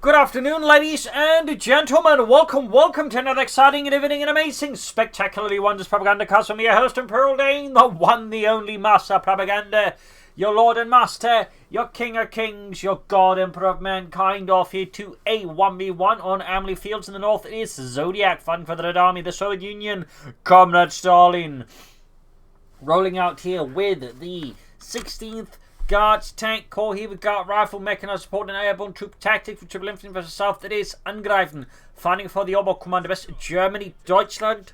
Good afternoon, ladies and gentlemen. Welcome to another exciting, innovating, and amazing, spectacularly wondrous Propagandacast from your host and Pearl Dane, the one, the only Master Propaganda, your Lord and Master, your King of Kings, your God Emperor of Mankind, off here to a 1v1 on Amilly Fields in the north. It is Zodiak fighting for the Red Army, the Soviet Union, Comrade Stalin, rolling out here with the 16th Guards tank, CoH2 with Guard Rifle, mechanized support and airborne troop tactics with triple infantry versus south. That is Angrifen, fighting for the Oberkommando West Germany, Deutschland,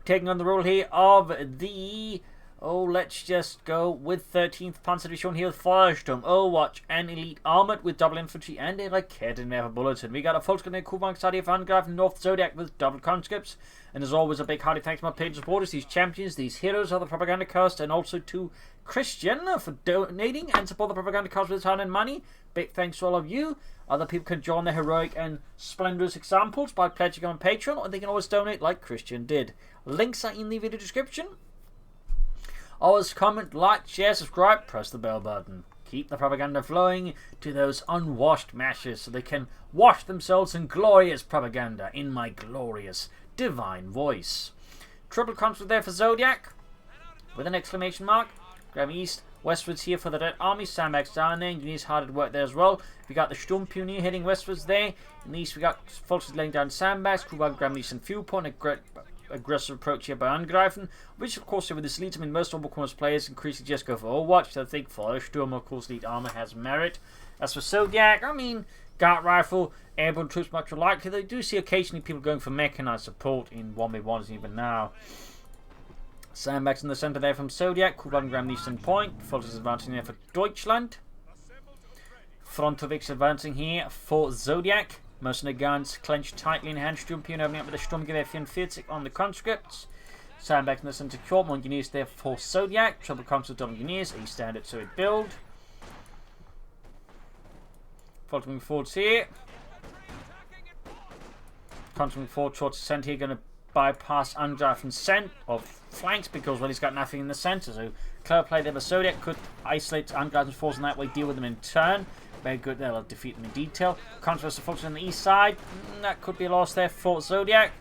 taking on the role here of the, let's just go with 13th Panzer Division here with Feuersturm, Overwatch and Elite Armored with double infantry and a Raketenwerfer bulletin. We got a Volksgrenadier Kubank side here for Angrifen, North Zodiak with double conscripts. And as always, a big howdy thanks to my paid supporters, these champions, these heroes of the Propagandacast, and also to Christian for donating and support the Propagandacast with time and money. Big thanks to all of you. Other people can join the heroic and splendorous examples by pledging on Patreon, or they can always donate like Christian did. Links are in the video description. Always comment, like, share, subscribe, press the bell button. Keep the propaganda flowing to those unwashed masses so they can wash themselves in glorious propaganda in my glorious divine voice. Triple conscript there for Zodiac with an exclamation mark. Graham east, westwards here for the Red Army. Sandbags down there. Engineers hard at work there as well. We got the Sturmpioneer heading westwards there. In the east, we got forces laying down sandbags. Kuban, Graham east and Fuel Point. Aggressive approach here by Angrifen, which of course with this leads, I mean most Overwatch players increasingly just go for Overwatch, so I think Feuersturm of course lead armor has merit. As for Zodiac, I mean Guard Rifle, airborne troops much alike. They do see occasionally people going for mechanized support in 1v1s even now. Sandbags in the center there from Zodiac, Kuban, Graham Eastern Point, forces advancing there for Deutschland. Frontovics advancing here for Zodiac. Mercenary guns clenched tightly in hand. Sturmpioneer opening up with a Sturmgewehr 44 on the conscripts. Sandbags in the center short. More engineers there for Zodiac. Triple conscript double engineers. A standard Soviet build. Following forwards here. Conscript forward towards the center here. Going to bypass Angrifen's center of flanks because, well, he's got nothing in the center. So clever play there by Zodiac. Could isolate Angrifen's force in that way. Deal with them in turn. Very good there, they'll defeat them in detail. Contrast to focus on the east side. That could be a loss there for Zodiac.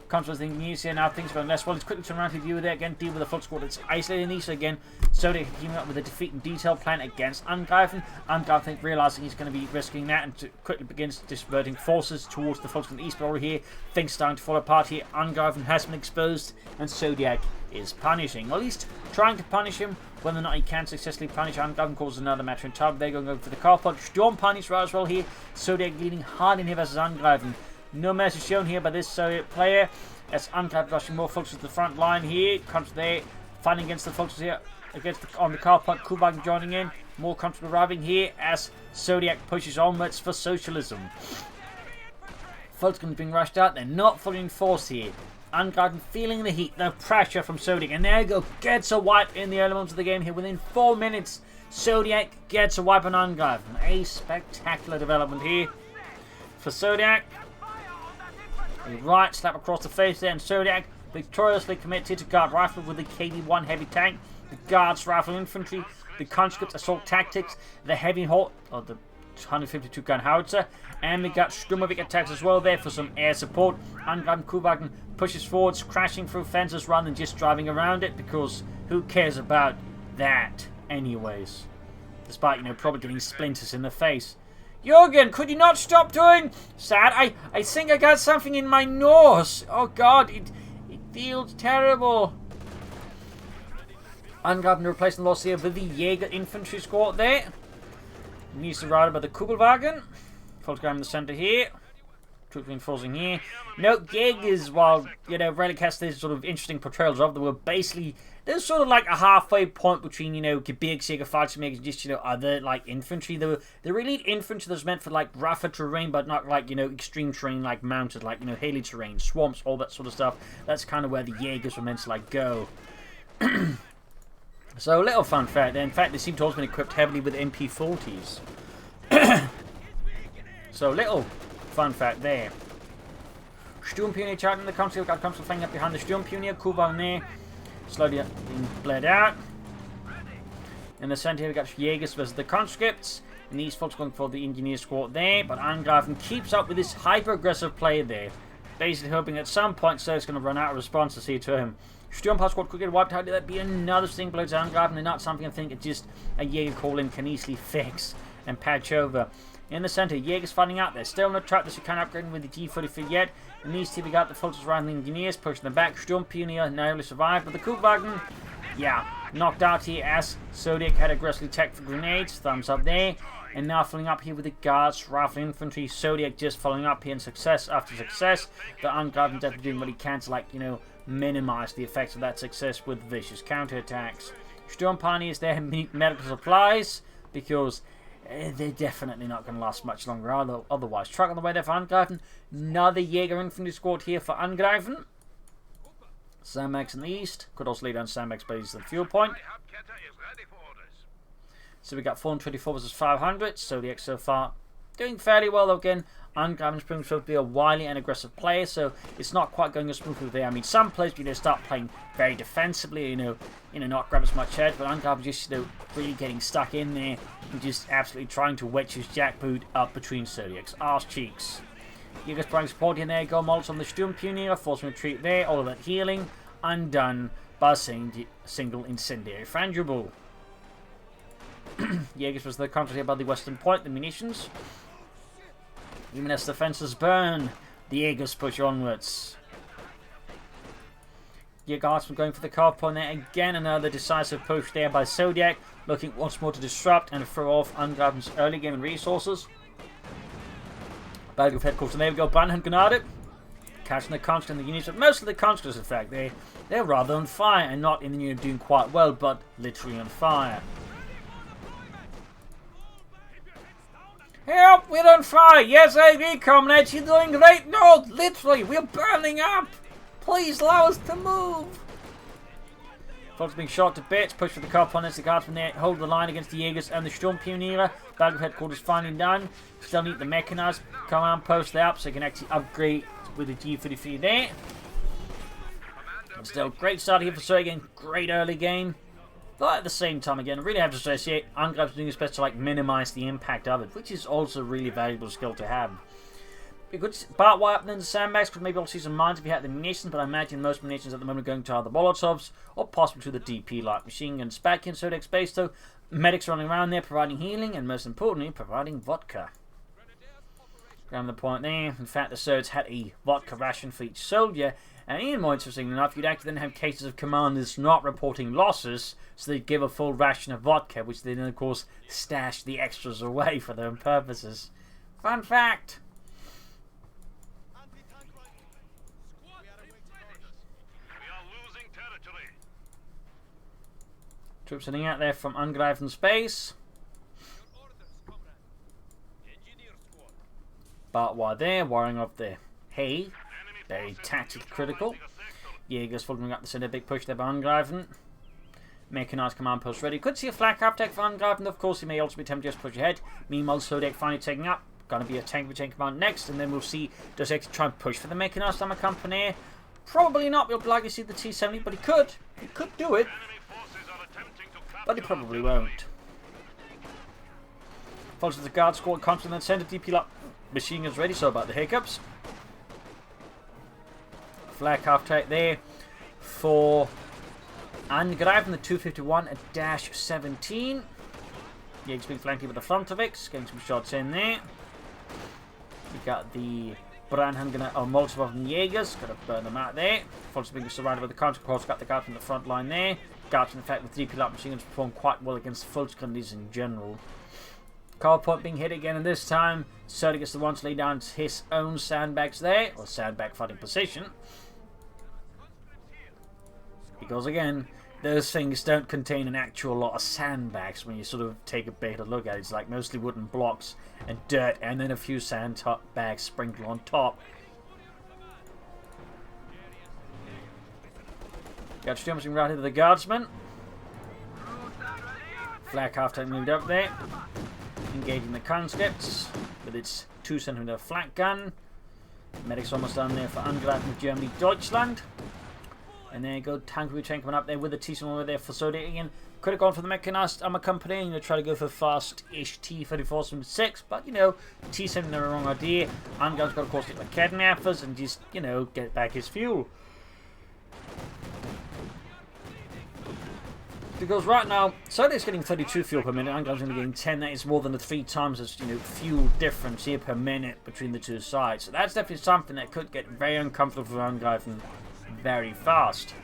Contrast the news here now, things are going less well. He's quickly turn around to view there again, deal with the foot squad that's isolated in the east. So again, Zodiac teaming up with a defeat in detail plan against Angrifen. Angrifen realizing he's going to be risking that and quickly begins diverting forces towards the folks in the east. But over here, things starting to fall apart here. Angrifen has been exposed and Zodiac is punishing, or at least trying to punish him. Whether or not he can successfully punish Angrifen causes another matter in time. They're going to go for the car punch. Storm punish right as well here. Zodiac leading hard in here versus Angrifen. No mercy shown here by this Soviet player. As Angrifen rushing more folks to the front line here. Comes there, fighting against the folks here on the car punch. Kuban joining in. More country arriving here as Zodiac pushes onwards for socialism. Folks going to being rushed out. They're not fully enforced here. Angrifen feeling the heat, the pressure from Zodiac, and there you go, gets a wipe in the early moments of the game here. Within 4 minutes, Zodiac gets a wipe on Angrifen. A spectacular development here for Zodiac. A right slap across the face there, and Zodiac victoriously committed to Guard Rifle with the KD-1 heavy tank, the Guards Rifle Infantry, the Conscript Assault Tactics, the Heavy Halt, or the 152 gun howitzer, and we got Sturmovik attacks as well there for some air support. Angrifen Kuban pushes forwards, crashing through fences rather than just driving around it, because who cares about that anyways? Despite, probably getting splinters in the face. Jürgen, could you not stop doing sad? I think I got something in my nose. Oh god, it feels terrible. Angrifen replacing loss here with the Jaeger infantry squad there. Needs to ride by the Kugelwagen. Volkswagen in the center here. Troop reinforcing here. No, Jaegers, while, Relic has these sort of interesting portrayals of them, were basically, they're sort of like a halfway point between, Gebirgsjäger, Fallschirmjäger, and just, other, like, infantry. They're really infantry that's meant for, like, rougher terrain, but not, like, extreme terrain, like, mounted, like, hilly terrain, swamps, all that sort of stuff. That's kind of where the Jaegers were meant to, like, go. So, a little fun fact there. In fact, they seem to have been equipped heavily with MP40s. So, little fun fact there. Sturmpioneer charging the country. We've got Council flying up behind the Sturmpioneer. Kuban there. Slowly being bled out. In the center here, we've got Jaegers versus the conscripts. And these folks going for the engineer squad there, but Angrifen keeps up with this hyper-aggressive play there. Basically hoping at some point Zodiac's going to run out of responses here to him. Sturmpower squad could get wiped out. That'd be another sting blow to Angrifen, and not something I think it's just a Jaeger call-in can easily fix and patch over. In the center, Jaeger's fighting out there. Still not trapped, this you can't upgrade with the G43 yet. In these two, we got the Fulters around the engineers, pushing them back. Sturm Pioneer narrowly survived, but the Kubwagen, yeah, knocked out here as Zodiak had aggressively checked for grenades. Thumbs up there. And now following up here with the guards, rifle infantry. Zodiak just following up here in success after success. The Angrifen definitely doing what he can to, like, you know, minimize the effects of that success with vicious counterattacks. Sturm Pioneers there need medical supplies because they're definitely not going to last much longer otherwise. Truck on the way there for Angrifen. Another Jaeger infantry squad here for Angrifen. Sandbags in the east. Could also lay down sandbags base at the fuel point. So we got 424 versus 500. Zodiac so far doing fairly well though. Again, Angrifen's proving to be a wily and aggressive player, so it's not quite going as smoothly there. I mean, some players, you know, start playing very defensively, you know, not grab as much edge, but Angrifen just, you know, really getting stuck in there and just absolutely trying to wedge his jackboot up between Zodiac's arse cheeks. Jaeger's trying support in there. Go Molotov on the Sturm Pioneer, forcing retreat there. All of that healing undone by a single incendiary frangible. Jaegers was the control here by the western point, the munitions. Even as defenses burn, the Jaegers push onwards. Jaegersman going for the carve point there. Again, another decisive push there by Zodiac, looking once more to disrupt and throw off Angrifen's early game and resources. Bag of headquarters, and there we go, Brandhand Grenade. Catching the conscripts and the units, but most of the conscripts, in fact, they're rather on fire, and not in the unit doing quite well, but literally on fire. Help! We're on fire! Yes, I agree, comrades. You're doing great. No, literally, we're burning up. Please allow us to move. Folks being shot to bits. Push for the car opponents. The guards from there hold the line against the Jaegers and the Sturm Pioneer. Battle headquarters finally done. Still need the mechanized command post there up so you can actually upgrade with the G33 there. And still, great start here for Zodiac. Again, great early game. But at the same time, again, I really have to stress here, Angrifen's doing his best to, like, minimize the impact of it, which is also a really valuable skill to have. You could part wire up then the sandbags, could maybe also see some mines if you had the munitions, but I imagine most munitions at the moment are going to either Molotovs or possibly to the DP light machine guns. Back in Zodiac's base though, medics running around there providing healing and most importantly, providing vodka. Around the point there, in fact the Zods had a vodka ration for each soldier. And even more interesting enough, you'd actually then have cases of commanders not reporting losses, so they'd give a full ration of vodka, which they then, of course, stash the extras away for their own purposes. Fun fact! Troops heading out there from Angrifen's base. Barbed wire there, wiring up the hay. Very tactically critical. Jaegers following up the center, big push there by Angrifen. Mechanized command post ready. Could see a flak uptake for Angrifen. Of course, he may also be tempted to just push ahead. Meanwhile, Zodiac finally taking up. Gonna be a tank for tank command next, and then we'll see does he actually try and push for the mechanized armor company. Probably not. We'll likely see the T-70, but he could. He could do it. But he probably won't. Follows the guard squad constant and center DP up. Machine guns ready, so about the hiccups. Flak half take there for Angrifen, the 251-17. Jaegers being flanked with the Frontovix, getting some shots in there. We got the Brandhand or Molotov and Jaegers, gotta burn them out there. Folks being surrounded with the counter, of course, got the guard from the front line there. Guards, in fact, with 3 light machine guns perform quite well against Fultz guns in general. Car point being hit again, and this time Zodiac gets the one to lay down his own sandbags there, or sandbag fighting position. Because again, those things don't contain an actual lot of sandbags when you sort of take a better look at it. It's like mostly wooden blocks and dirt, and then a few sandbags sprinkled on top. Got Sturming right into the guardsman. Flak half time moved up there. Engaging the conscripts with its 2cm flak gun. Medics almost down there for Angrifen, Germany, Deutschland. And there you go, tank train coming up there with the T-7 over there for Zodiak again. Could have gone for the mechanized armor company, try to go for fast-ish T-34 from 6, but T-7 the wrong idea. Angriffen's got of course get the kidnappers and just, get back his fuel. Because right now, Zodiac's getting 32 fuel per minute, Angriffen's only getting 10. That is more than the 3 times as fuel difference here per minute between the two sides. So that's definitely something that could get very uncomfortable for Angrifen very fast.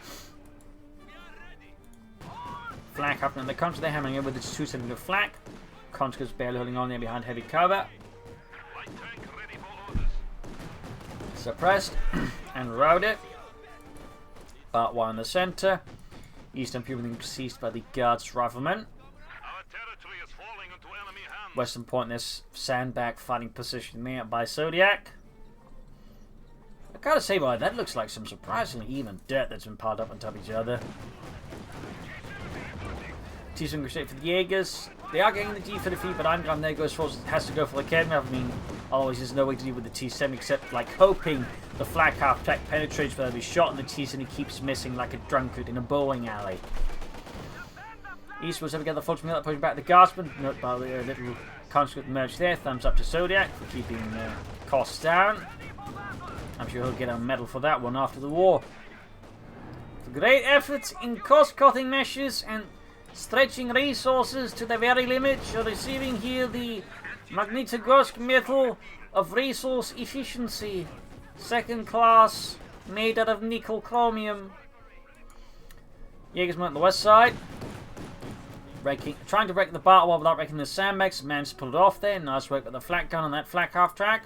Flak happening in the country, they're hammering in with its 2-centimeter flak. Conscripts barely holding on there behind heavy cover. Suppressed and routed. Part 1 in the center. Eastern people being seized by the Guards Riflemen. Western point, this sandbag fighting position there by Zodiak. I gotta say, boy, that looks like some surprisingly even dirt that's been piled up on top of each other. T-7 goes straight for the Jaegers. They are getting the D for defeat, but Angrifen there goes for has to go for the kidnap. I mean, otherwise there's no way to deal with the T-7 except like hoping the flak half track penetrates, but they'll be shot and the T-7 he keeps missing like a drunkard in a bowling alley. Eastwards, have together, folks from the other pushing back the Guardsmen. Note by the little conscript merge there. Thumbs up to Zodiak for keeping costs down. I'm sure he'll get a medal for that one after the war. For great efforts in cost-cutting measures and stretching resources to the very limit, you're receiving here the Magnitogorsk Medal of Resource Efficiency. Second class, made out of nickel chromium. Jaegersman on the west side. Trying to break the battle wall without breaking the sandbags. Managed to pull it off there. Nice work with the flak gun on that flak half track.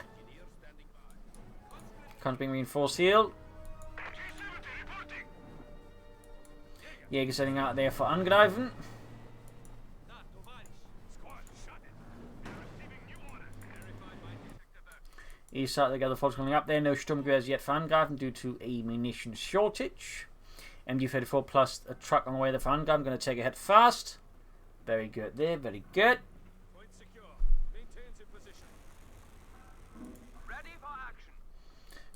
Cons being reinforced here. Jaeger setting out there for Angrifen. East side together, folks coming up there. No Sturmgewehrs yet for Angrifen due to a munition shortage. MD-34 plus a truck on the way there for Angrifen. Going to take a hit fast. Very good there, very good.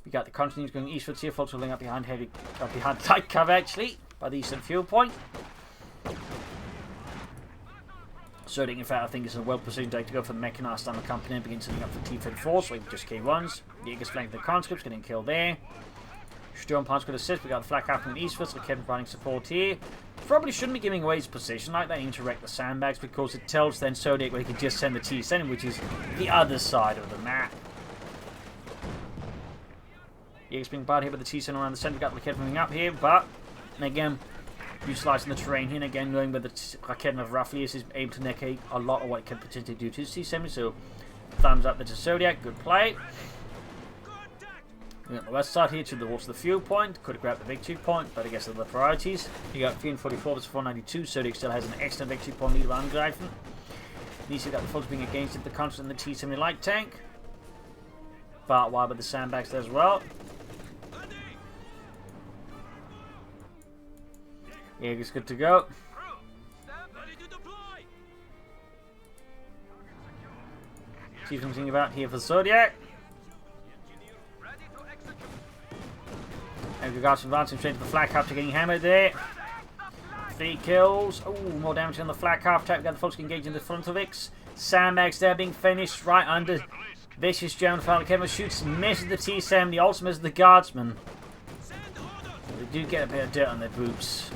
We got the continues going eastwards here, folks holding up behind behind light cover actually, by the eastern fuel point. Zodiak, in fact, I think is a well-positioned day to go for the mechanized armor company and begin setting up for T-34, so we just K1s. Jaegers flanking the conscripts, getting killed there. Sturmpan's got assist, we got the flak happening eastwards, so kept providing support here. Probably shouldn't be giving away his position like that, aiming to wreck the sandbags, because it tells then Zodiak where he can just send the T-7, which is the other side of the map. Jaegers being barred here with the T-7 around the center, got the kid moving up here, but again, utilising the terrain here, and again knowing where the Raketen of roughly is able to negate a lot of what it can potentially do to his T-7, so thumbs up there to Zodiak, good play. We're on the west side here towards the fuel point. Could have grabbed the victory point, but I guess they're the priorities. You got 344 versus 492. Zodiak still has an excellent victory point lead of Angrifen. These got the folks being engaged at the constant and the T-70 light tank. Bart wide with the sandbags there as well. Jaeger's good to go. See something about here for Zodiak. And regards to advancing straight to the flak half, getting hammered there. 3 kills. Oh, more damage on the flak half track. We got the folks engaged in the front of it. Sandbags there being finished right under vicious German fire. Kevin shoots, misses the T-70, also misses the Guardsman. They do get a bit of dirt on their boots.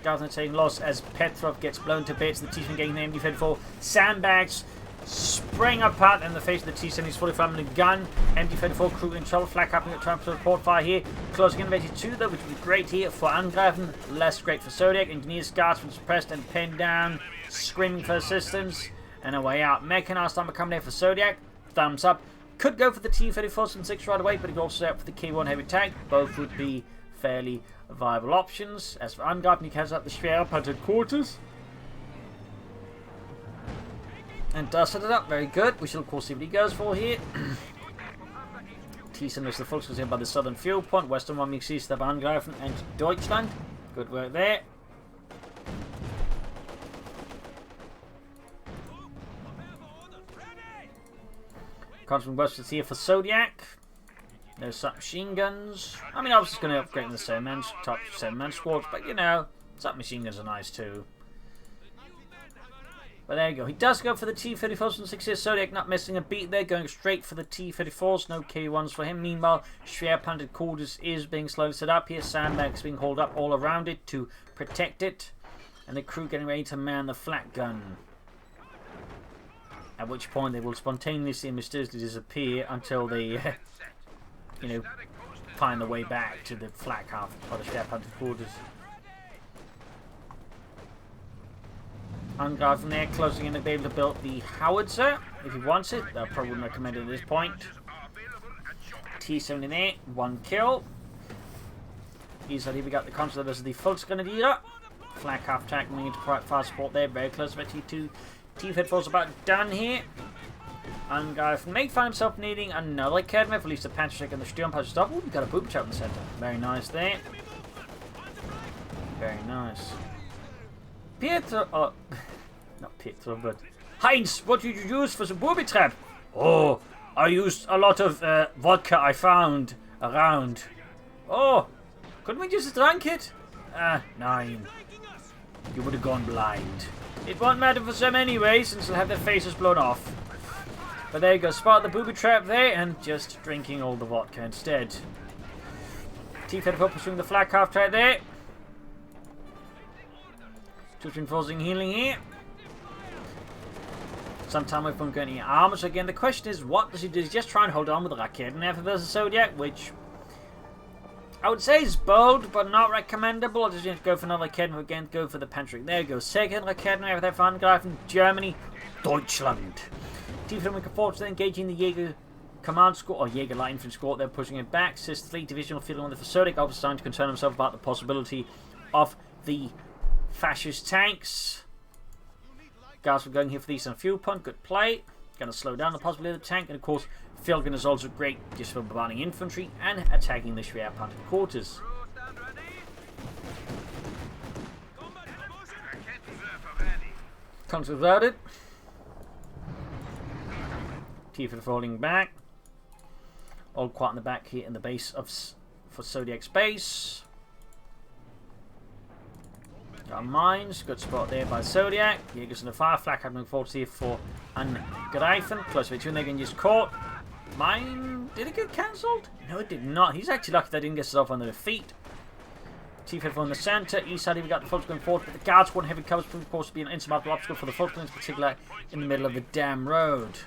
Guardsman taking loss as Petrov gets blown to bits. The T-70 getting the MD-34. Sandbags spring apart in the face of the T-70's 45 minute gun. MD-34 crew in trouble. Flak happening at trying to report fire here. Closing in 82 though, which would be great here for Angrifen. Less great for Zodiak. Engineers, Guardsmen suppressed and pinned down. Screaming for assistance. And a way out. Mechanized armor coming there for Zodiak. Thumbs up. Could go for the T-34 and 6 right away, but it could also set up for the K1 heavy tank. Both would be fairly viable options. As for Angrifen, he carries up the Schwerpanzer quarters. And dusted it up, very good. We shall of course see what he goes for here. T-7 is the folks was here by the southern fuel point. Western one makes east of Angrifen and Deutschland. Good work there. Comes from westwards here for Zodiak. No submachine guns. I mean, I was just going to upgrade the top 7-man squads, but you know, submachine guns are nice too. But there you go. He does go for the T-34s from 6 years. Zodiac not missing a beat there, going straight for the T-34s. No K1s for him. Meanwhile, Schwerpanzer quarters is being slowly set up here. Sandbags being hauled up all around it to protect it. And the crew getting ready to man the flak gun. At which point they will spontaneously and mysteriously disappear until they, you know, find their way back to the flak half of the Schwerpanzer quarters. Angrifen from there, closing in to be able to build the howitzer if he wants it. I probably wouldn't recommend it at this point. T-70 there, 1 kill. Easily we got the concept as the Volksgrenadier. Flak half attack coming into fire support there, very close to T2. T-34's about done here. Angrifen may find himself needing another Kedmev, release the Panzer and the Sturmpanzer stop. Ooh, we got a boob trap in the centre. Very nice there. Very nice. Pietro, not Pietro, but Heinz, what did you use for the booby trap? Oh, I used a lot of vodka I found around. Oh, couldn't we just drank it? Nine. You would have gone blind. It won't matter for them anyway, since they'll have their faces blown off. But there you go, spot the booby trap there, and just drinking all the vodka instead. T-34 pursuing the flak half track there. Just reinforcing healing here. Sometime we won't get any armor. So again, the question is, what does he do? Does he just try and hold on with the Raketenwerfer versus Zodiac, which I would say is bold, but not recommendable. Or does he go for another Raketenwerfer again? Go for the Panzer. There you go. Second Raketenwerfer there for Angrifen, Germany, Deutschland. T-34 looking forward to engaging the Jaeger Command Squad, or Jaeger Light Infantry Squad. They're pushing it back. Sis 3 Divisional Field on the Zodiac, obviously starting to concern himself about the possibility of the fascist tanks. Guys, we're going here for these on fuel pump. Good play. Going to slow down the possibility of the tank. And of course, Filgen is also great just for bombarding infantry and attacking the Schwerpanzer quarters. Controverted. T-34 falling back. All quiet in the back here in the base of for Zodiac's base. Got mines, good spot there by Zodiac. Jaegers in the fire, flak having forward here for Angrifen. Close between they can just caught. Mine, did it get cancelled? No, it did not. He's actually lucky that didn't get himself under the feet. T-34 in the centre. East side, we got the Fulton going forward, but the guards want heavy covers, of course, to be an insurmountable obstacle for the Fulton, in particular in the middle of the damn road.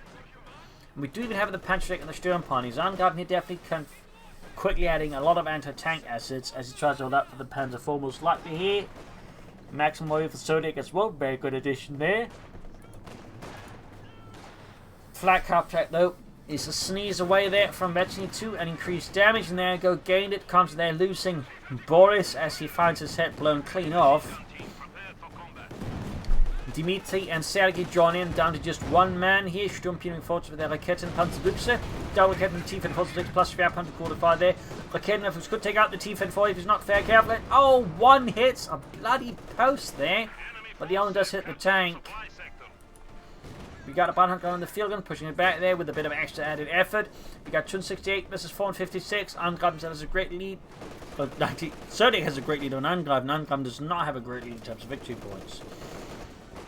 And we do even have the Panzer and the Sturmpanzer. Angrifen here definitely can quickly adding a lot of anti-tank assets as he tries to hold up for the Panzer IV, most likely here. Maximum warrior for Zodiac as well, very good addition there. Flak half track though is a sneeze away there from Metchney 2 and increased damage, and there you go, gained it, comes there losing Boris as he finds his head blown clean off. Dimitri and Sergei join in down to just one man here. Sturmpeeling forwards with their Raketen Panzerbüchse. Double Raketen T-34 plus Schwerpanzer quarter there. Raketenwerfers could take out the T-34 if he's not fair careful. Oh, one hits a bloody post there. But the other does hit the tank. We got a Banhunter on the field gun, pushing it back there with a bit of extra added effort. We got Chun 68 versus 456. Angrifen has a great lead. But Zodiac has a great lead on Angrifen. Angrifen does not have a great lead in terms of victory points.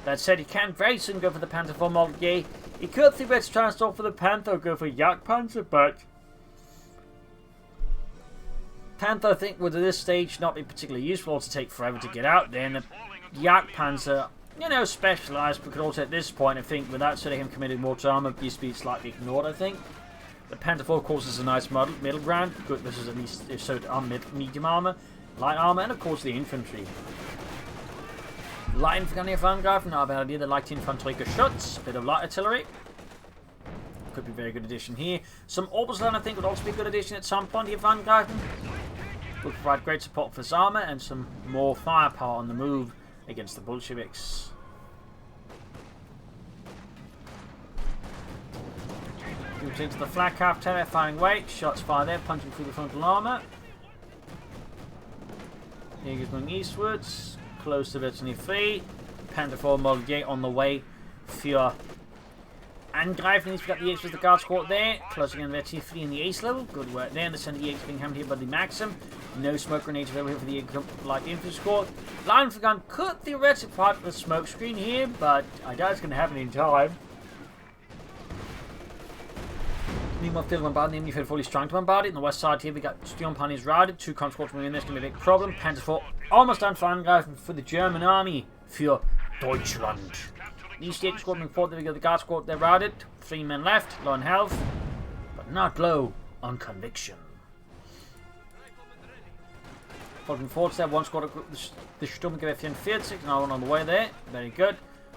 That said, he can very soon go for the Panther for Model G. He could theoretically try and stall for the Panther or go for Jagdpanzer, but Panther, I think, would at this stage not be particularly useful to take forever to get out there. And the Jagdpanzer, you know, specialised, but could also at this point, I think, without sort of him committing more to armour, be slightly ignored, I think. The Panther 4, of course, is a nice middle ground. Good, this is at least if so medium armour, light armour, and of course the infantry. Light infantry of Angrifen, now about idea the light infantry Geschütz, a bit of light artillery. Could be a very good addition here. Some Oberstland, I think, would also be a good addition at some point here for Angrifen. Would provide great support for his armour and some more firepower on the move against the Bolsheviks. Moves into the flak half tower, firing weight, shots fired there, punching through the frontal armour. Jaegers moving eastwards. Close to Virginie 3. Panther 4 Model J on the way for Angrifen needs to pick up the ace with the guard squad there. Closing in their T3 in the ace level. Good work there. And the center ace being hammered here by the Maxim. No smoke grenades available here for the light infantry squad. Line for gun could theoretically part of the smoke screen here, but I doubt it's going to happen in time. Meanwhile, field bombarding, the enemy fully strong to bombard it. On the west side here, we got Steel Panies routed. 2 conscripts moving in. This is going to be a big problem. Panzer IV almost done for Angrifen for the German army. Für Deutschland. The East 8 squad moving forward. There we go. The guard squad, they're routed. 3 men left. Low on health, but not low on conviction. Moving forward, there. One squad, the Sturmgewehr 44. Now one on the way there. Very good.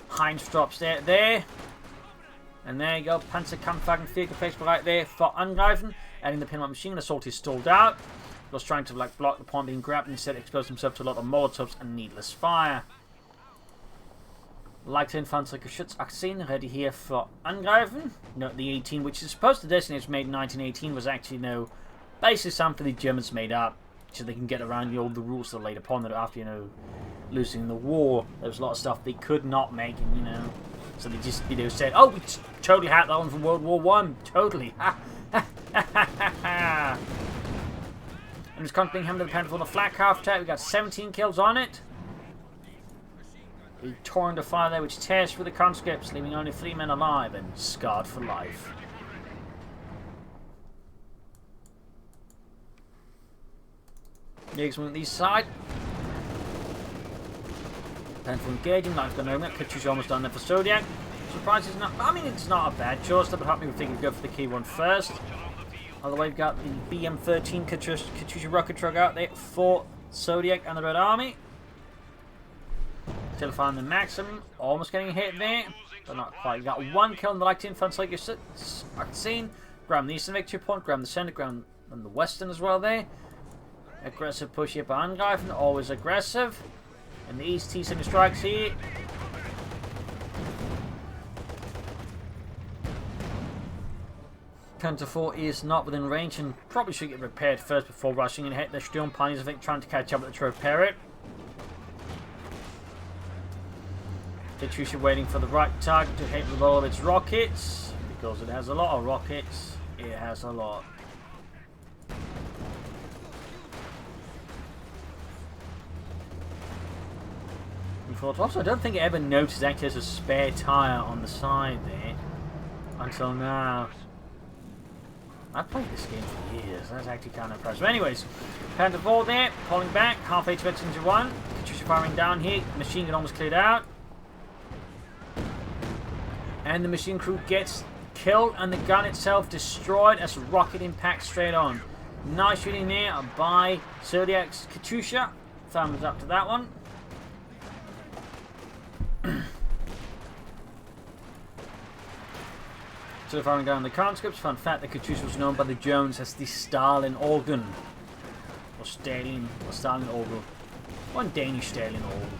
Heinz drops there. And there you go, Panzerkampfwagen Viergefecht right there for Angrifen. Adding the pinlight machine, assault is stalled out. Was trying to like block the point being grabbed and instead exposed himself to a lot of Molotovs and needless fire. Leichte Infanteriegeschütz 18 ready here for Angrifen. Note the 18, which is supposed to designate was made in 1918, was actually basically something the Germans made up so they can get around the rules that are laid upon that after losing the war. There was a lot of stuff they could not make, and so they just said, oh, we totally hacked that one from World War One. Totally. And it's constantly hammered the Panther on the flak half attack. We got 17 kills on it. A torrent of fire there which tears through the conscripts, leaving only 3 men alive and scarred for life. Jägers moving to the east side. Panther engaging, Knight's gone over. Katyusha almost done there for Zodiak. Surprise is not. I mean, it's not a bad choice. But help me think we'd go for the key one first. Other way, we've got the BM-13 Katyusha rocket truck out there for Zodiak and the Red Army. Still finding the Maxim. Almost getting a hit there, but not quite. We got 1 kill in the light infantry scene. Grab the eastern victory point. Grab the center. Grab the western as well there. Aggressive push here by Angrifen. Always aggressive. And the East T7 strikes here. Panther IV is not within range and probably should get repaired first before rushing and hit the Sturmpanies, I think, trying to catch up with it to repair it. Katyusha waiting for the right target to hit with all of its rockets. Because it has a lot of rockets. It has a lot. Also, I don't think I ever noticed actually there's a spare tyre on the side there until now. I've played this game for years. That's actually kind of impressive. Anyways, Panther IV there, pulling back, halfway to into 1. Katyusha firing down here. Machine gun almost cleared out. And the machine crew gets killed and the gun itself destroyed as a rocket impacts straight on. Nice shooting there by Zodiac's Katyusha. Thumbs up to that one. So firing down the conscripts, fun fact that Katyusha was known by the Germans as the Stalin organ. Or Stalin organ. One Danish Stalin organ.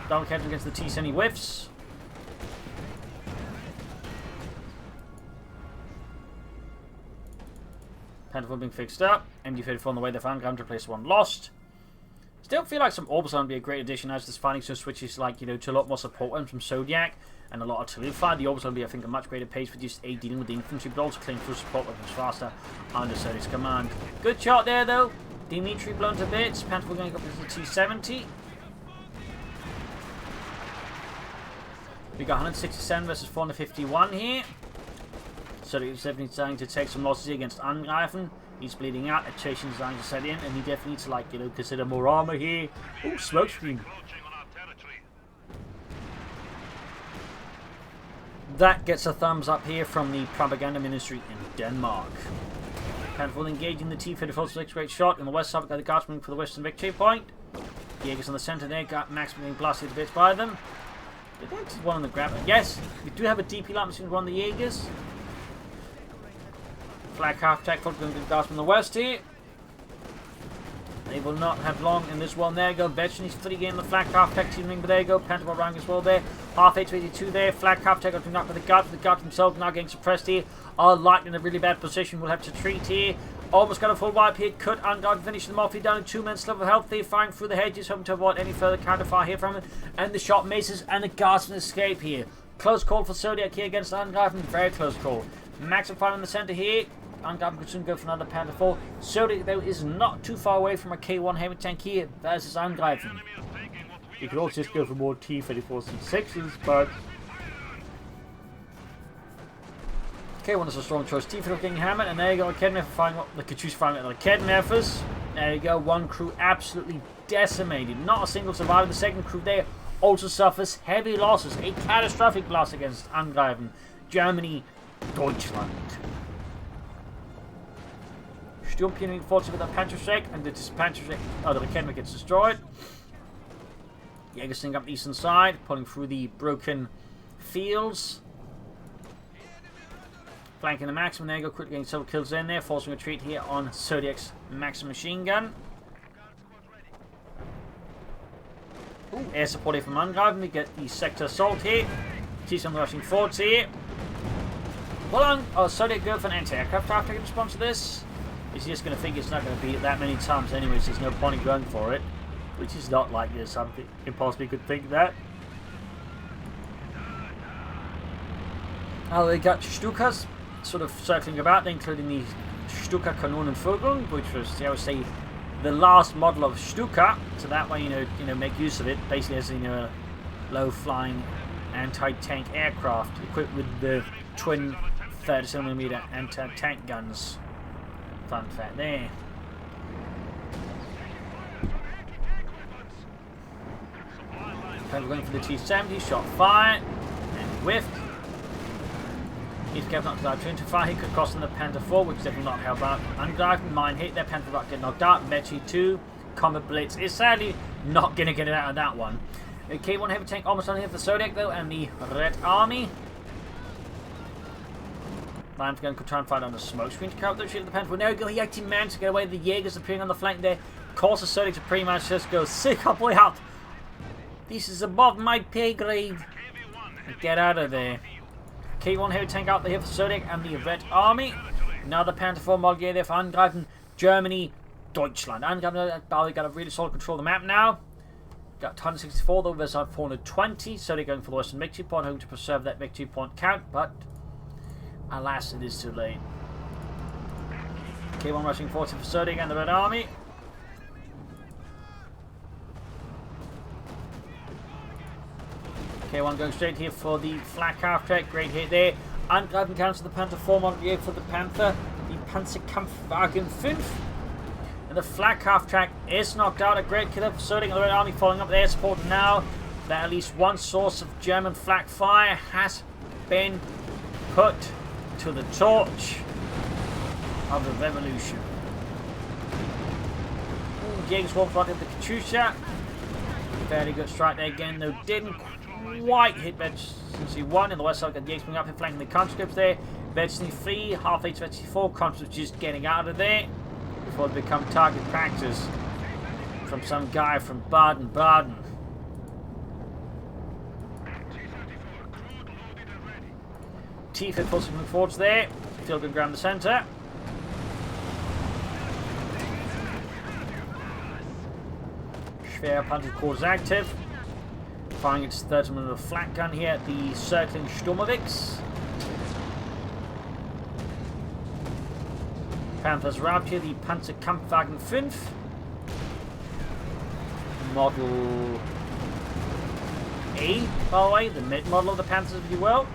Double captain against the T-70 whiffs. Panther being fixed up. MD-34 on the way, the fan gun to replace 1 lost. Still feel like some orbs would be a great addition as this fighting so switches to a lot more support weapons from Zodiak and a lot of artillery fire. The orbs will be, I think, a much greater pace for just dealing with the infantry, but also clearing through support weapons faster under Zodiac's command. Good shot there though. Dimitri blown to bits. Panther going up to the T-70. We got 167 versus 451 here. Zodiak is definitely starting to take some losses here against Angrifen. He's bleeding out, attrition is starting to set in, and he definitely needs to consider more armor here. Ooh, smoke screen. That gets a thumbs up here from the Propaganda Ministry in Denmark. Panther engaging the T-34 6 great shot. On the west side, we've got the Guardsmen for the western victory point. Jaegers on the center there, got Max being blasted to bits by them. There's one on the grab. Yes, we do have a DP light machine on the Jaegers. Flag half attack for the Guardsmen on the west here. They will not have long in this one. There you go. Vetchin is 3 game the flag half attack teaming, but there you go. Panther rank as well there. Half 8 to 82 there. Flag half attack got knocked by the guards. The guards themselves now getting suppressed here. Are light in a really bad position. We'll have to treat here. Almost got a full wipe here. Could Unguard finish them off here down to 2 men still of health here. Firing through the hedges, hoping to avoid any further counter fire here from him. And the shot misses and the Guardsmen escape here. Close call for Zodiak here against Angrifen. Very close call. Maximum fire in the center here. Angrifen could soon go for another Panther 4. Zodiak, though, is not too far away from a K1 heavy tank here versus Angrifen. You could also just go for more T-34s and 6s, but K1 is a strong choice. T-34 getting hammered, and there you go. Kedmefer firing up the CoH2 firing at the Kedmefers. There you go. One crew absolutely decimated. Not a single survivor. The second crew there also suffers heavy losses. A catastrophic loss against Angrifen. Germany, Deutschland. Sturmpionier forces with a Panzerschreck, and the Panzerschreck, the Kedmefer gets destroyed. Jägersting up the eastern side, pulling through the broken fields. Flanking the Maxim, there you go, quickly getting several kills in there, forcing a retreat here on Zodiac's Maxim machine gun. Ooh, air support here from Angrifen, we get the sector assault here. See some rushing forwards here. Well on, Zodiak go for an anti-aircraft after in response to this. He's just going to think it's not going to beat it that many times anyways, there's no point in going for it. Which is not like this, something impossibly could think that. Oh, they got Stukas sort of circling about, including the Stuka Kanonenvogel, which was, I would say, the last model of Stuka. So that way, you know, make use of it. Basically, as a low-flying anti-tank aircraft equipped with the twin 30mm anti-tank guns. Fun fact there. We're going for the T-70, shot fired, and whiffed. He's kept up to that too far. He could cost them the Panther 4, which definitely not help out. Angrifen, mine hit, their Panther got get knocked out. Mechi 2, Comet Blitz is sadly not going to get it out of that one. The K1 heavy tank almost on here for Zodiak though, and the Red Army. Lion's going to try and find on the smoke screen to cover the shield of the Panther. Now he actually managed to get away. The Jaegers appearing on the flank there. Causes Zodiak to pretty much just go sick up way out. This is above my pay grade. Get out of there. K1 heavy tank out there for Zodiak and the Red Army. Another Panther 4 model there for Angrifen, Germany, Deutschland. Angrifen got a really solid control of the map now. Got 164 though, there's 420. Zodiak going for the Western victory point, hoping to preserve that victory point count, but alas, it is too late. K1 rushing forward for Zodiak and the Red Army. K1 going straight here for the flak half track. Great hit there. Angrifen cancels the Panther 4 model here for the Panther. The Panzerkampfwagen 5. And the flak half track is knocked out. A great killer for Zodiak and the Red Army following up their support now. That at least one source of German flak fire has been put to the torch of the revolution. James Wolf right at the Katyusha. Fairly good strike there again, though didn't quite hit Vegetancy 1 in the west side. Got the James up and flanking the conscripts there. Vegetancy 3, half H Vegetancy 4, conscripts just getting out of there before they become target practice from some guy from Baden-Baden. T-Fit forcing forwards there. Field gun ground the centre. Schwer Panzer Corps is active. Firing its 30mm flak gun here at the circling Sturmovix. Panthers route here, the Panzerkampfwagen 5. Model A, by the way, the mid-model of the Panthers, if you will.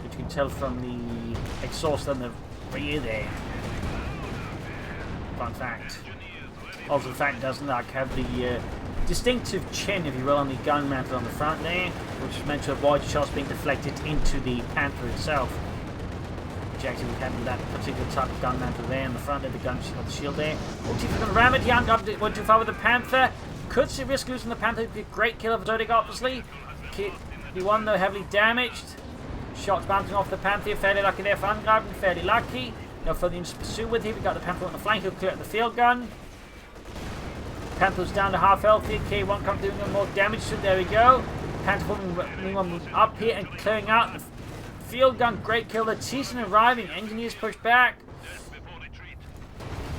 Which you can tell from the exhaust on the rear there. Fun fact. Also, the fact does not have the distinctive chin, if you will, on the gun mantle on the front there, which is meant to avoid shots being deflected into the Panther itself. Which actually would happen with that particular type of gun mantle there in the front of the gun shield, the shield there. Oh, Tifa's going to ram it. He went too far with the Panther. Could see risk losing the Panther. It'd be a great killer for Zodiak, obviously. The one, though, heavily damaged. Shots bouncing off the Panther. Fairly lucky there for Angrifen. Fairly lucky. No further to pursue with him. We got the Panther on the flank. He'll clear up the field gun. Panther's down to half health here. K1 comes doing more damage to it. There we go. Panther moving up here and clearing out the field gun. Great kill. The Thyssen arriving. Engineers push back.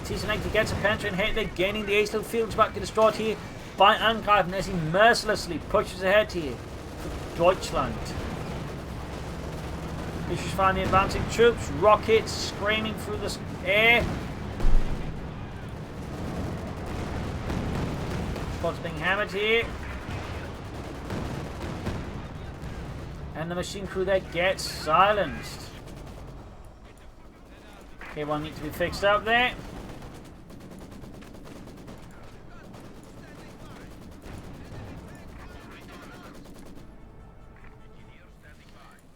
Thyssen actually gets a penetrating hit. They're gaining the ace. Field's about to get destroyed here by Angrifen as he mercilessly pushes ahead here. Deutschland. You should find the advancing troops. Rockets screaming through the air. Spots being hammered here. And the machine crew there gets silenced. Okay, one needs to be fixed up there.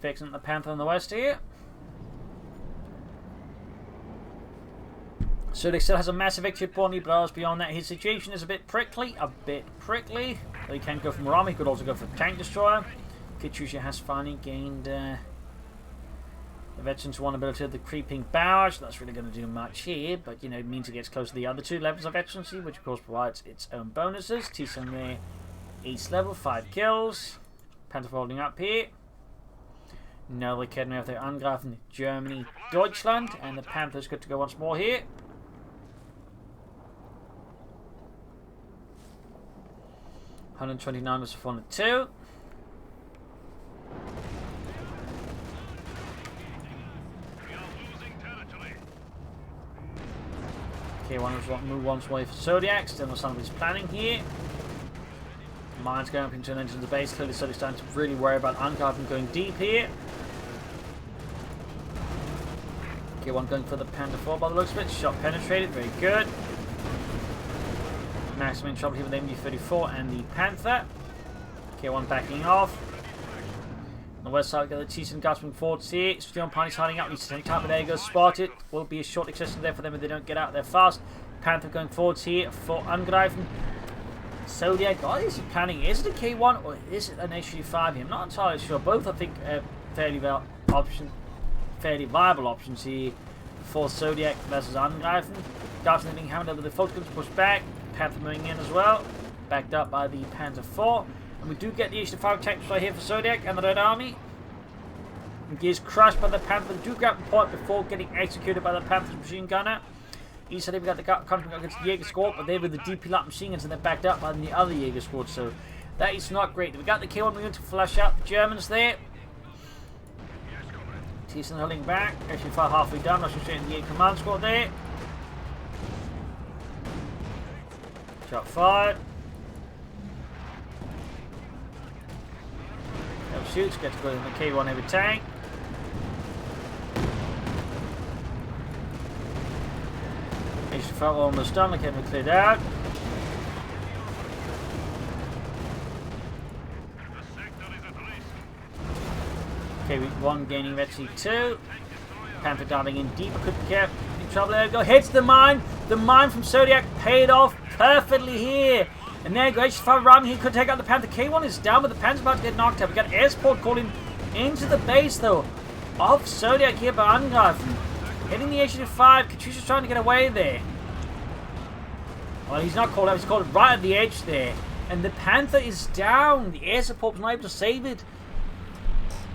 Fixing the Panther on the west here. Zodiak still has a massive victory at Borneo, but beyond that, his situation is a bit prickly. Though he can go from Ram, he could also go for Tank Destroyer. Katyusha has finally gained the veterans one ability of the Creeping Barrage. That's really going to do much here, but you know, it means it gets close to the other two levels of veterancy, which of course provides its own bonuses. T-Sun there, East level, 5 kills. Panther holding up here. Now we're getting out there, Angrifen, Germany, Deutschland, and the Panther's good to go once more here. $129 for 402. Okay, one was move once away for Zodiac. Still not some of his planning here. Mines going up into an engine to the base. Clearly, Zodiac's starting to really worry about Angrifen going deep here. Okay, one going for the Panther 4 by the looks of it. Shot penetrated, very good. Maximum trouble here with the MG34 and the Panther. Okay, one backing off. On the west side, we've got the T-Sun gasping forwards here. Steel Pioneers hiding out. Needs to take time, but there you go. Spot it. Will be a short extension there for them if they don't get out there fast. Panther going forwards here for Angrifen. Zodiac, oh, is he planning? Is it a K1 or is it an HG5 here? I'm not entirely sure. Both, I think, fairly viable options here for Zodiac versus Angrifen. Gasping being hammered over the Falcons, pushed back. Panther moving in as well, backed up by the Panther 4. And we do get the HG5 tanks right here for Zodiac and the Red Army. He is crushed by the Panther. Do grab the point before getting executed by the Panther's machine gunner. East side, we got the country against the Jaeger squad, but they were the DP Lot machine guns and they're backed up by the other Jaeger squad. So that is not great. We got the K1 moving to flush out the Germans there. T-Sun holding back. Actually, far halfway down. Rushing straight in the Jaeger command squad there. Shot fired. Help shoots, get to go in the K1 heavy tank. HG5 almost done, the K1 cleared out. KV1 gaining Red 2. Panther diving in deep, could be kept in trouble. There we go, hits the mine. The mine from Zodiac paid off perfectly here. And there goes HG5 Ram. He could take out the Panther. K1 is down, but the Panther's about to get knocked out. We got air support calling into the base though of Zodiac here by Angrifen. Hitting the HG5. Katyusha's trying to get away there. Well, he's not called out. He's called right at the edge there. And the Panther is down. The air support's not able to save it.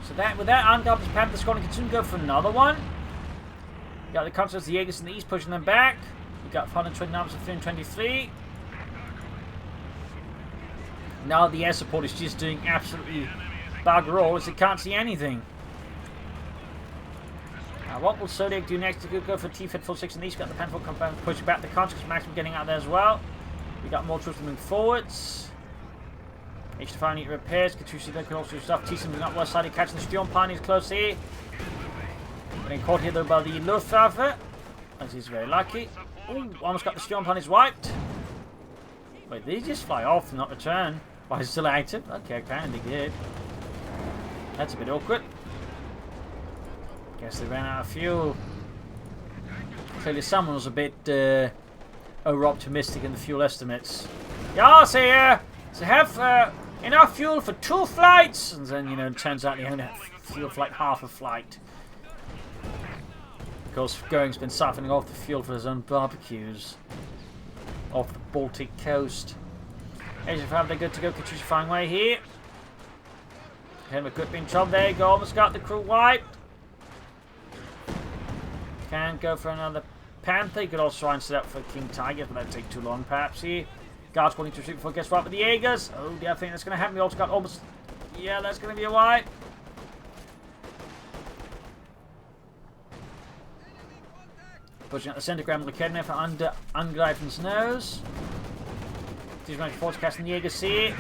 So that with that, Angrifen's Panther's going to go for another one. You got the Constance, the Jaegers in the east pushing them back. You got 129 to 323. Now the air support is just doing absolutely bugger all as it can't see anything. Now what will Zodiac do next? He could go for T-Fit full 6 in the east. Got the Panther compound pushing back the Constance. Maximum getting out there as well. We got more troops moving forwards. HG5 need repairs. Katyusha there could also do stuff. T-Sun moving up west side. Catching the Storm Pioneers close here. Getting caught here though by the Luftwaffe, as he's very lucky. Ooh, almost got the Storm Pioneers wiped. Wait, did he just fly off and not return? Why, he's still active? Okay, apparently good. That's a bit awkward. Guess they ran out of fuel. Clearly someone was a bit over-optimistic in the fuel estimates. Yeah, so have enough fuel for 2 flights! And then, you know, it turns out they only have fuel for like half a flight. Of course, Goering's been siphoning off the fuel for his own barbecues off the Baltic coast. HG5, they're good to go. Katyusha flying away here. Henry could be in trouble. There you go. Almost got the crew wiped. Can go for another Panther. You could also try and set up for King Tiger, but that'd take too long perhaps here. Guards wanting to shoot before it gets right with the Jaegers. Oh, yeah, I think that's going to happen. We also got almost... Yeah, that's going to be a wipe. Pushing out the centre, grabbing the Kedner for under Angrifen's nose. He's running forward, casting the Jaeger C.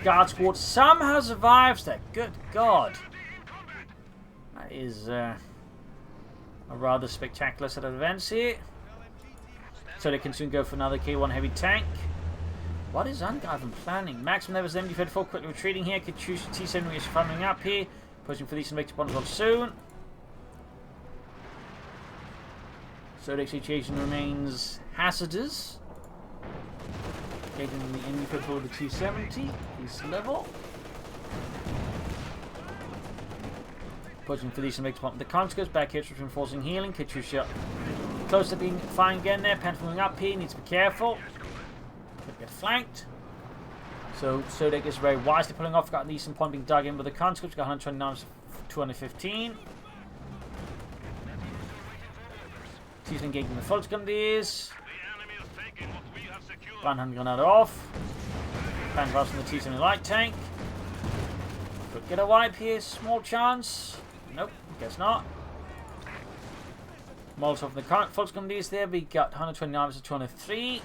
Guard squad somehow survives that. Good God. That is a rather spectacular set of events here. So they can soon go for another K1 heavy tank. What is Angrifen planning? Maximum levels MD34 quickly retreating here. Katyusha T7 is farming up here. Pushing for these and makes one soon. Zodiac situation remains hazardous. Getting the enemy football with the 270. He's level. Pushing for these and makes one. The counter goes back here, reinforcing healing. Katyusha close to being fine again there. Panther moving up here. Needs to be careful. Could get flanked. So Zodiac is very wisely pulling off. Got decent point being dug in with the conscripts. Got 129, 215. He's engaging the full Gundis. One hand grenade off. Panther on the T-70 light tank. Could get a wipe here. Small chance. Nope, guess not. Molotov the full Gundis there. We got 129 to 203.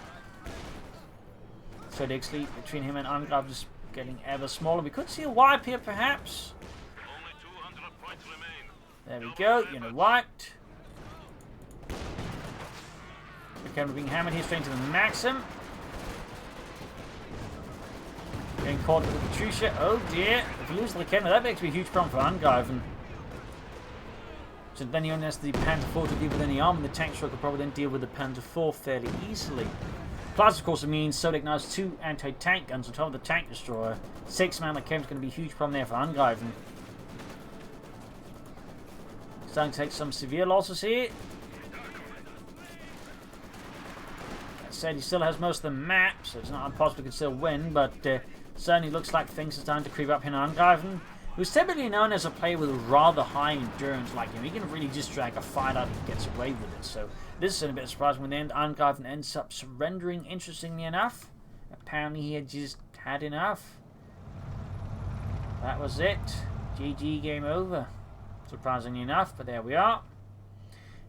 So the sleep between him and Angrifen is getting ever smaller. We could see a wipe here, perhaps. There we go. Unit wiped. The camera being hammered here straight into the Maxim. Getting caught with the Katyusha. Oh dear. If you lose the camera, that makes me a huge problem for Angrifen. So then he only has the Panther 4 to deal with any armor. The tank stroke will probably then deal with the Panther 4 fairly easily. Plus, of course, it means Zodiac now has 2 anti-tank guns on top of the tank destroyer. 6-man like Kev's going to be a huge problem there for Angrifen. Starting to take some severe losses here. That said, he still has most of the map, so it's not impossible he can still win, but certainly looks like things are starting to creep up here on Angrifen, who's typically known as a player with rather high endurance like him. He can really just drag a fight out and gets away with it, so this is a bit surprising when the end Angrifen ends up surrendering, interestingly enough. Apparently he had just had enough. That was it. GG, game over. Surprisingly enough, but there we are.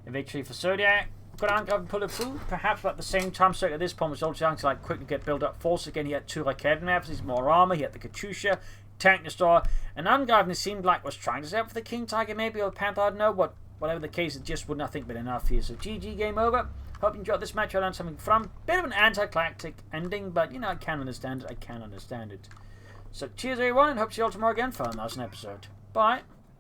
A victory for Zodiac. Could Angrifen pull it through? Perhaps, but at the same time, Zodiac at this point was also trying to like quickly get built up force again. He had 2 Raketten maps, he's more armor, he had the Katyusha, tank destroyer, and Angrifen, it seemed like was trying to set up for the King Tiger maybe, or the Panther, I don't know, whatever the case, it just would not think been enough here. So GG, game over. Hope you enjoyed this match. I learned something from. Bit of an anticlimactic ending, but you know, I can understand it. So cheers everyone, and hope to see you all tomorrow again for another episode. Bye.